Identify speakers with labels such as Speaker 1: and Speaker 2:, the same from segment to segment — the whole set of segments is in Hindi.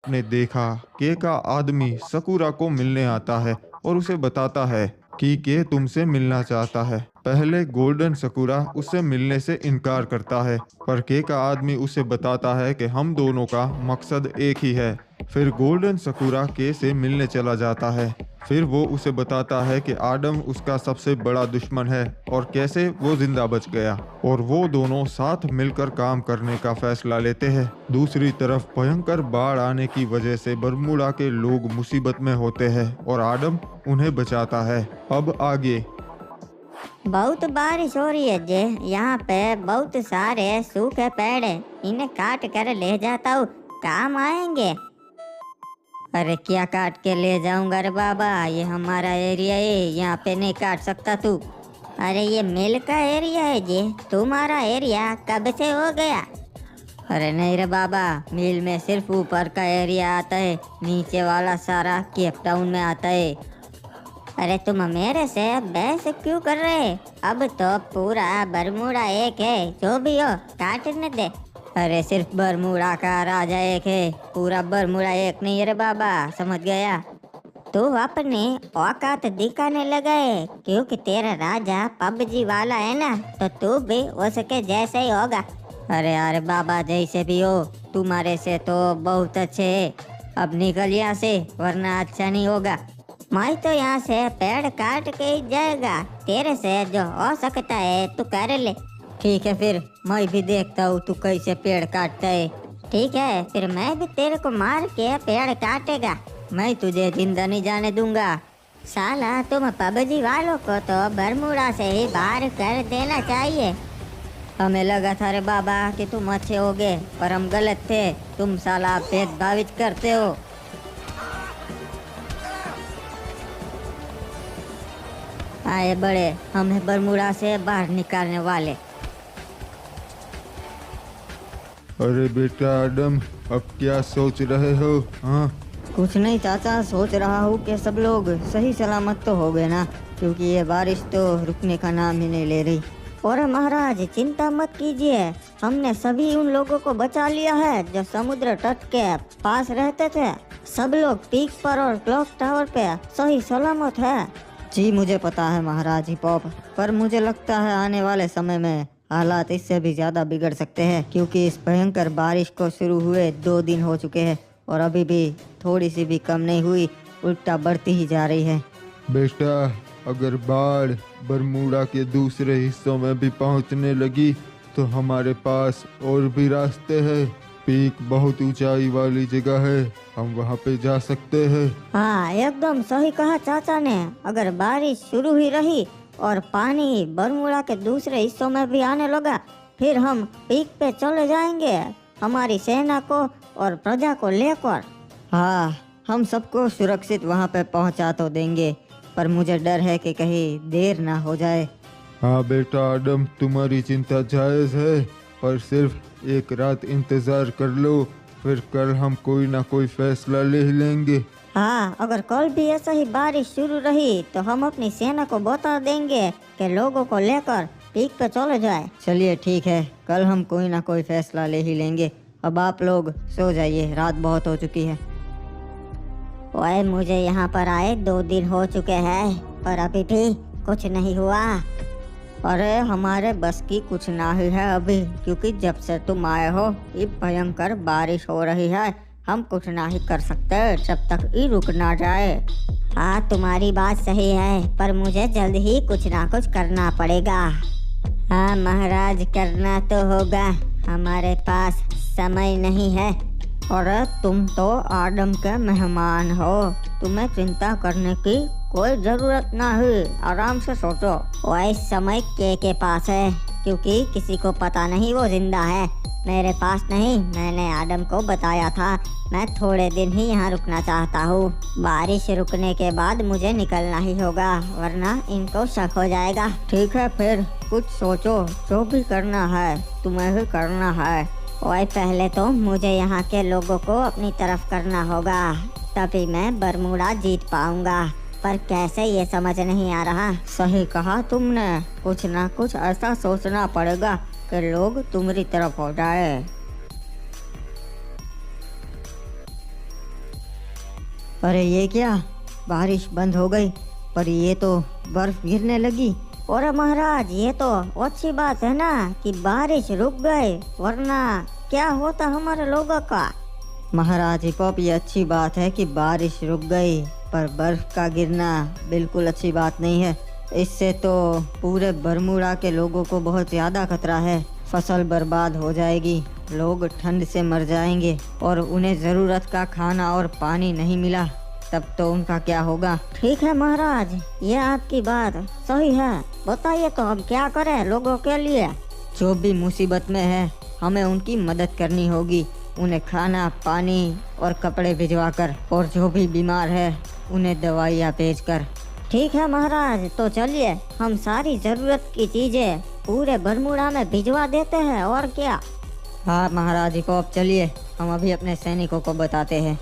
Speaker 1: ने देखा के का आदमी सकुरा को मिलने आता है और उसे बताता है कि के तुमसे मिलना चाहता है। पहले गोल्डन सकुरा उससे मिलने से इनकार करता है, पर के का आदमी उसे बताता है कि हम दोनों का मकसद एक ही है। फिर गोल्डन सकुरा के से मिलने चला जाता है। फिर वो उसे बताता है कि आदम उसका सबसे बड़ा दुश्मन है और कैसे वो जिंदा बच गया, और वो दोनों साथ मिलकर काम करने का फैसला लेते हैं। दूसरी तरफ भयंकर बाढ़ आने की वजह से बरमूडा के लोग मुसीबत में होते हैं और आदम उन्हें बचाता है। अब आगे।
Speaker 2: बहुत बारिश हो रही है जे, यहाँ पे बहुत सारे सूखे पेड़ है, इन्हें काट कर ले जाता हूँ, काम आएंगे। अरे क्या काट के ले जाऊंगा रे बाबा, ये हमारा एरिया है, यहाँ पे नहीं काट सकता तू। अरे ये मिल का एरिया है जी, तुम्हारा एरिया कब से हो गया? अरे नहीं रे बाबा, मिल में सिर्फ ऊपर का एरिया आता है, नीचे वाला सारा केप टाउन में आता है। अरे तुम मेरे से बहस क्यों कर रहे? अब तो पूरा बरमूडा एक है, जो भी हो काटने दे। अरे सिर्फ बरमूडा का राजा एक है, पूरा बरमूडा एक नहीं है रे बाबा, समझ गया? तू अपनी औकात दिखाने लगा है, क्योंकि तेरा राजा पबजी वाला है ना, तो तू भी उसके जैसे ही होगा। अरे यार बाबा, जैसे भी हो, तुम्हारे से तो बहुत अच्छे है। अब निकल यहाँ से, वरना अच्छा नहीं होगा। मैं तो यहाँ से पेड़ काट के ही जाएगा, तेरे से जो हो सकता है तू कर ले। ठीक है, फिर मैं भी देखता हूँ तू कैसे पेड़ काटता है। ठीक है, फिर मैं भी तेरे को मार के पेड़ काटेगा, मैं तुझे जिंदा नहीं जाने दूंगा। साला तुम पबजी वालों को तो बरमूडा से ही बाहर कर देना चाहिए। हमें लगा था रे बाबा कि तुम अच्छे होगे, पर हम गलत थे, तुम साला भेदभावित करते हो। आए बड़े, हमें बरमूडा से बाहर निकालने वाले।
Speaker 1: अरे बेटा आदम, अब क्या सोच रहे हो? हाँ,
Speaker 2: कुछ नहीं चाचा, सोच रहा हूँ कि सब लोग सही सलामत तो हो गए ना, क्योंकि ये बारिश तो रुकने का नाम ही नहीं ले रही। और महाराज चिंता मत कीजिए, हमने सभी उन लोगों को बचा लिया है जो समुद्र तट के पास रहते थे। सब लोग पीक पर और क्लॉक टावर पे सही सलामत है। जी मुझे पता है महाराज हिप हॉप, पर मुझे लगता है आने वाले समय में हालात इससे भी ज्यादा बिगड़ सकते हैं, क्योंकि इस भयंकर बारिश को शुरू हुए 2 दिन हो चुके हैं और अभी भी थोड़ी सी भी कम नहीं हुई, उल्टा बढ़ती ही जा रही है।
Speaker 1: बेटा, अगर बाढ़ बरमूडा के दूसरे हिस्सों में भी पहुंचने लगी तो हमारे पास और भी रास्ते हैं। पीक बहुत ऊंचाई वाली जगह है, हम वहां पे जा सकते हैं।
Speaker 2: हाँ एकदम सही कहा चाचा ने, अगर बारिश शुरू ही रही और पानी बरमूडा के दूसरे हिस्सों में भी आने लगा, फिर हम पीक पे चले जाएंगे हमारी सेना को और प्रजा को लेकर। हाँ, हम सबको सुरक्षित वहाँ पे पहुँचा तो देंगे, पर मुझे डर है कि कहीं देर ना हो जाए।
Speaker 1: हाँ बेटा आदम, तुम्हारी चिंता जायज है, पर सिर्फ एक रात इंतजार कर लो, फिर कल हम कोई ना कोई फैसला ले ही लेंगे।
Speaker 2: हाँ, अगर कल भी ऐसा ही बारिश शुरू रही तो हम अपनी सेना को बता देंगे कि लोगों को लेकर पीक पे चले जाए। चलिए ठीक है, कल हम कोई ना कोई फैसला ले ही लेंगे। अब आप लोग सो जाइए, रात बहुत हो चुकी है। ओए, मुझे यहाँ पर आए 2 दिन हो चुके हैं, पर अभी भी कुछ नहीं हुआ। अरे हमारे बस की कुछ ना ही है अभी, क्योंकि जब से तुम आए हो ये भयंकर बारिश हो रही है, हम कुछ ना ही कर सकते जब तक ये रुक ना जाए। हाँ तुम्हारी बात सही है, पर मुझे जल्द ही कुछ ना कुछ करना पड़ेगा। हाँ महाराज, करना तो होगा, हमारे पास समय नहीं है। और तुम तो आदम के मेहमान हो, तुम्हें चिंता करने की कोई जरूरत ना है, आराम से सोचो। वह इस समय के पास है, क्योंकि किसी को पता नहीं वो जिंदा है। मेरे पास नहीं, मैंने आदम को बताया था मैं थोड़े दिन ही यहाँ रुकना चाहता हूँ। बारिश रुकने के बाद मुझे निकलना ही होगा, वरना इनको शक हो जाएगा। ठीक है, फिर कुछ सोचो, जो भी करना है तुम्हें ही करना है। और पहले तो मुझे यहाँ के लोगों को अपनी तरफ करना होगा, तभी मैं बरमूडा जीत पाऊंगा, पर कैसे ये समझ नहीं आ रहा। सही कहा तुमने, कुछ ना कुछ ऐसा सोचना पड़ेगा कि लोग तुम्हारी तरफ हो जाए। अरे ये क्या, बारिश बंद हो गई पर ये तो बर्फ गिरने लगी। और महाराज ये तो अच्छी बात है ना कि बारिश रुक गई, वरना क्या होता हमारे लोगों का। महाराज हिपोप, ये अच्छी बात है कि बारिश रुक गई, पर बर्फ का गिरना बिल्कुल अच्छी बात नहीं है। इससे तो पूरे बरमूडा के लोगों को बहुत ज़्यादा खतरा है। फसल बर्बाद हो जाएगी, लोग ठंड से मर जाएंगे और उन्हें ज़रूरत का खाना और पानी नहीं मिला तब तो उनका क्या होगा। ठीक है महाराज, ये आपकी बात सही है। बताइए तो हम क्या करें लोगों के लिए। जो भी मुसीबत में है हमें उनकी मदद करनी होगी, उन्हें खाना पानी और कपड़े भिजवा कर, और जो भी बीमार है उन्हें दवाइयाँ भेज कर। ठीक है महाराज, तो चलिए हम सारी ज़रूरत की चीज़ें पूरे बरमूडा में भिजवा देते हैं, और क्या। हाँ महाराज हिपोप, चलिए हम अभी अपने सैनिकों को बताते हैं।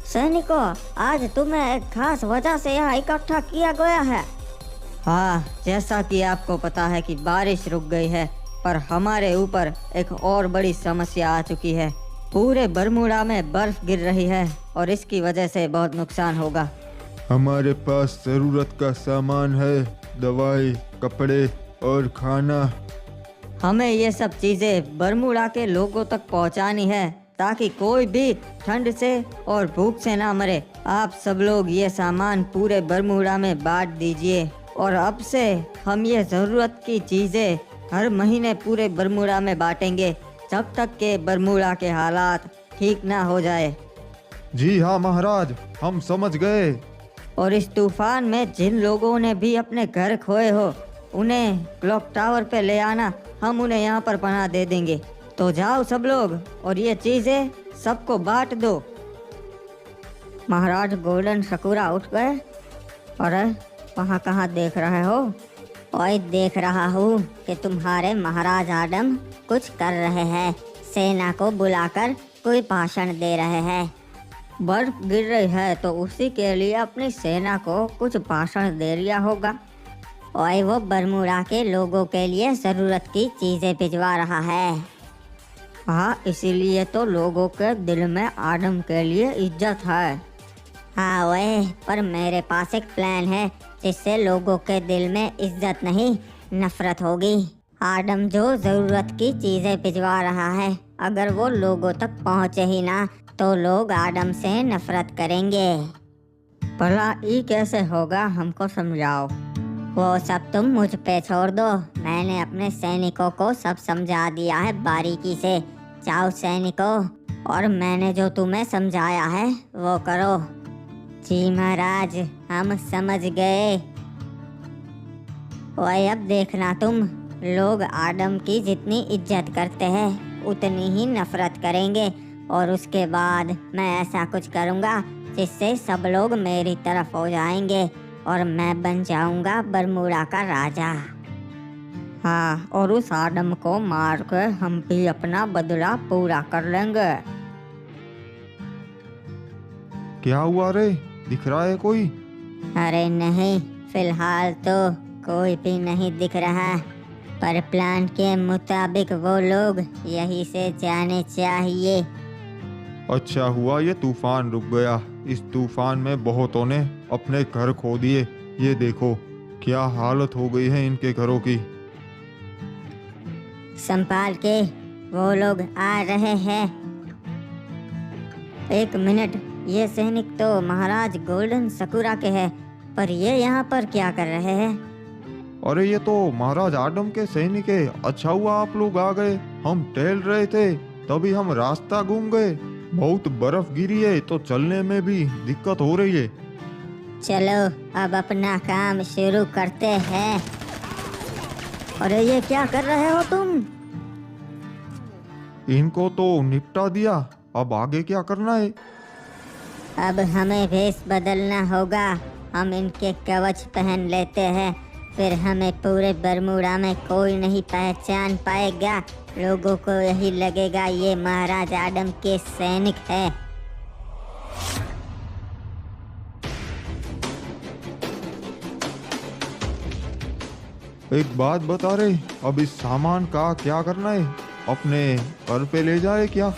Speaker 2: सैनिकों, आज तुम्हें एक खास वजह से यहाँ इकट्ठा किया गया है। हाँ, जैसा कि आपको पता है कि बारिश रुक गई है, पर हमारे ऊपर एक और बड़ी समस्या आ चुकी है। पूरे बरमूडा में बर्फ गिर रही है और इसकी वजह से बहुत नुकसान होगा।
Speaker 1: हमारे पास ज़रूरत का सामान है, दवाई, कपड़े और खाना।
Speaker 2: हमें ये सब चीज़ें बरमूडा के लोगों तक पहुंचानी है ताकि कोई भी ठंड से और भूख से ना मरे। आप सब लोग ये सामान पूरे बरमूडा में बांट दीजिए, और अब से हम ये ज़रूरत की चीज़ें हर महीने पूरे बरमूडा में बांटेंगे जब तक के बरमूडा के हालात ठीक ना हो जाए।
Speaker 1: जी हाँ महाराज, हम समझ गए।
Speaker 2: और इस तूफान में जिन लोगों ने भी अपने घर खोए हो उन्हें क्लॉक टावर पे ले आना, हम उन्हें यहाँ पर पनाह दे देंगे। तो जाओ सब लोग और ये चीज़ें सबको बांट दो। महाराज गोल्डन सकूरा उठ गए। अरे वहाँ कहाँ देख रहे हो? ओए देख रहा हूँ कि तुम्हारे महाराज आडम कुछ कर रहे हैं, सेना को बुलाकर कोई भाषण दे रहे हैं। बर्फ गिर रही है तो उसी के लिए अपनी सेना को कुछ भाषण दे दिया होगा। ओए वो बरमूडा के लोगों के लिए ज़रूरत की चीज़ें भिजवा रहा है। हाँ, इसीलिए तो लोगों के दिल में आडम के लिए इज्जत है। हाँ ओए, पर मेरे पास एक प्लान है जिससे लोगों के दिल में इज्जत नहीं नफरत होगी। आडम जो ज़रूरत की चीज़ें भिजवा रहा है, अगर वो लोगों तक पहुँचे ही ना तो लोग आडम से नफरत करेंगे। भला ये कैसे होगा, हमको समझाओ। वो सब तुम मुझ पे छोड़ दो, मैंने अपने सैनिकों को सब समझा दिया है बारीकी से। जाओ सैनिकों, और मैंने जो तुम्हें समझाया है वो करो। जी महाराज, हम समझ गए। ओए अब देखना तुम, लोग आडम की जितनी इज्जत करते हैं उतनी ही नफरत करेंगे, और उसके बाद मैं ऐसा कुछ करूँगा जिससे सब लोग मेरी तरफ हो जाएंगे और मैं बन जाऊँगा बरमूडा का राजा। हाँ, और उस आडम को मार कर हम भी अपना बदला पूरा कर लेंगे।
Speaker 1: क्या हुआ रे, दिख रहा है कोई?
Speaker 2: अरे नहीं, फिलहाल तो कोई भी नहीं दिख रहा, पर प्लान के मुताबिक वो लोग यहीं से जाने चाहिए।
Speaker 1: अच्छा हुआ ये तूफान रुक गया। इस तूफान में बहुतों ने अपने घर खो दिए। ये देखो क्या हालत हो गई है इनके घरों की।
Speaker 2: संभाल के, वो लोग आ रहे हैं। एक मिनट, ये सैनिक तो महाराज गोल्डन सकूरा के हैं, पर ये यहाँ पर क्या कर रहे हैं?
Speaker 1: अरे ये तो महाराज आडम के सैनिक है। अच्छा हुआ आप लोग आ गए, हम टहल रहे थे तभी हम रास्ता घूम गए। बहुत बर्फ गिरी है तो चलने में भी दिक्कत हो रही है।
Speaker 2: चलो अब अपना काम शुरू करते हैं। अरे ये क्या कर रहे हो तुम?
Speaker 1: इनको तो निपटा दिया, अब आगे क्या करना है?
Speaker 2: अब हमें भेष बदलना होगा। हम इनके कवच पहन लेते हैं, फिर हमें पूरे बरमूडा में कोई नहीं पहचान पाएगा। लोगों को यही लगेगा ये महाराज आडम के सैनिक है।
Speaker 1: एक बात बता रहे, अब इस सामान का क्या करना है? अपने घर पे ले जाए क्या?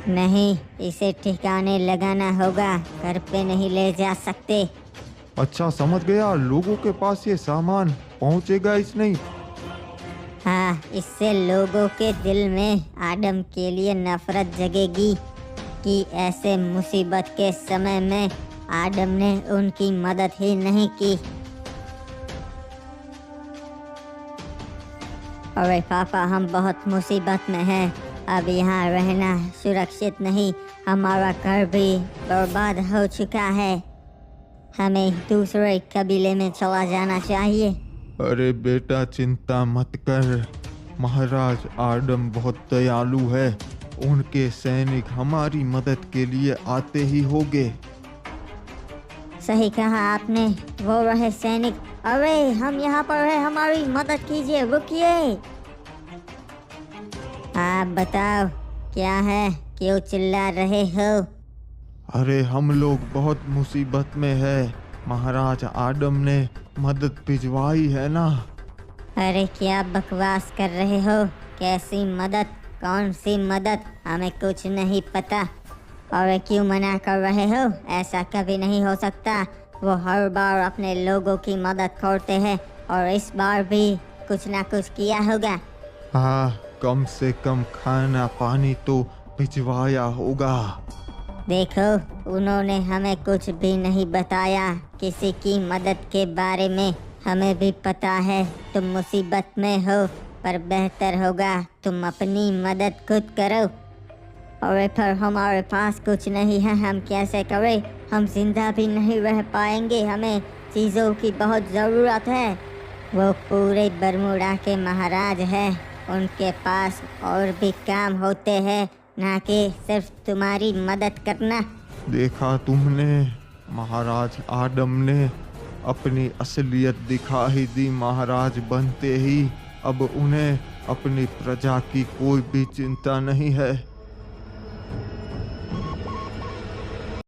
Speaker 2: नहीं, इसे ठिकाने लगाना होगा, घर पे नहीं ले जा सकते।
Speaker 1: अच्छा समझ गया, लोगों के पास ये सामान पहुंचेगा इस नहीं।
Speaker 2: हाँ, इससे लोगों के दिल में आदम के लिए नफरत जगेगी कि ऐसे मुसीबत के समय में आदम ने उनकी मदद ही नहीं की। अरे पापा, हम बहुत मुसीबत में हैं। अब यहाँ रहना सुरक्षित नहीं, हमारा घर भी बर्बाद हो चुका है। हमें दूसरे कबीले में चला जाना चाहिए।
Speaker 1: अरे बेटा चिंता मत कर, महाराज आदम बहुत दयालु है, उनके सैनिक हमारी मदद के लिए आते ही होंगे।
Speaker 2: सही कहा आपने, वो रहे सैनिक। अरे हम यहाँ पर है, हमारी मदद कीजिए, रुकिए। आप बताओ क्या है, क्यों चिल्ला रहे हो?
Speaker 1: अरे हम लोग बहुत मुसीबत में है, महाराज आदम ने मदद भिजवाई है ना।
Speaker 2: अरे क्या बकवास कर रहे हो? कैसी मदद? कौन सी मदद? हमें कुछ नहीं पता। और क्यों मना कर रहे हो? ऐसा कभी नहीं हो सकता। वो हर बार अपने लोगों की मदद करते हैं और इस बार भी कुछ ना कुछ किया होगा।
Speaker 1: हाँ, कम से कम खाना पानी तो भिजवाया होगा।
Speaker 2: देखो, उन्होंने हमें कुछ भी नहीं बताया किसी की मदद के बारे में। हमें भी पता है तुम मुसीबत में हो, पर बेहतर होगा तुम अपनी मदद खुद करो। और फिर हमारे पास कुछ नहीं है, हम कैसे करें? हम जिंदा भी नहीं रह पाएंगे, हमें चीज़ों की बहुत ज़रूरत है। वो पूरे बरमूडा के महाराज हैं, उनके पास और भी काम होते हैं, ना कि सिर्फ तुम्हारी मदद करना।
Speaker 1: देखा तुमने, महाराज आदम ने अपनी असलियत दिखा ही दी। महाराज बनते ही अब उन्हें अपनी प्रजा की कोई भी चिंता नहीं है।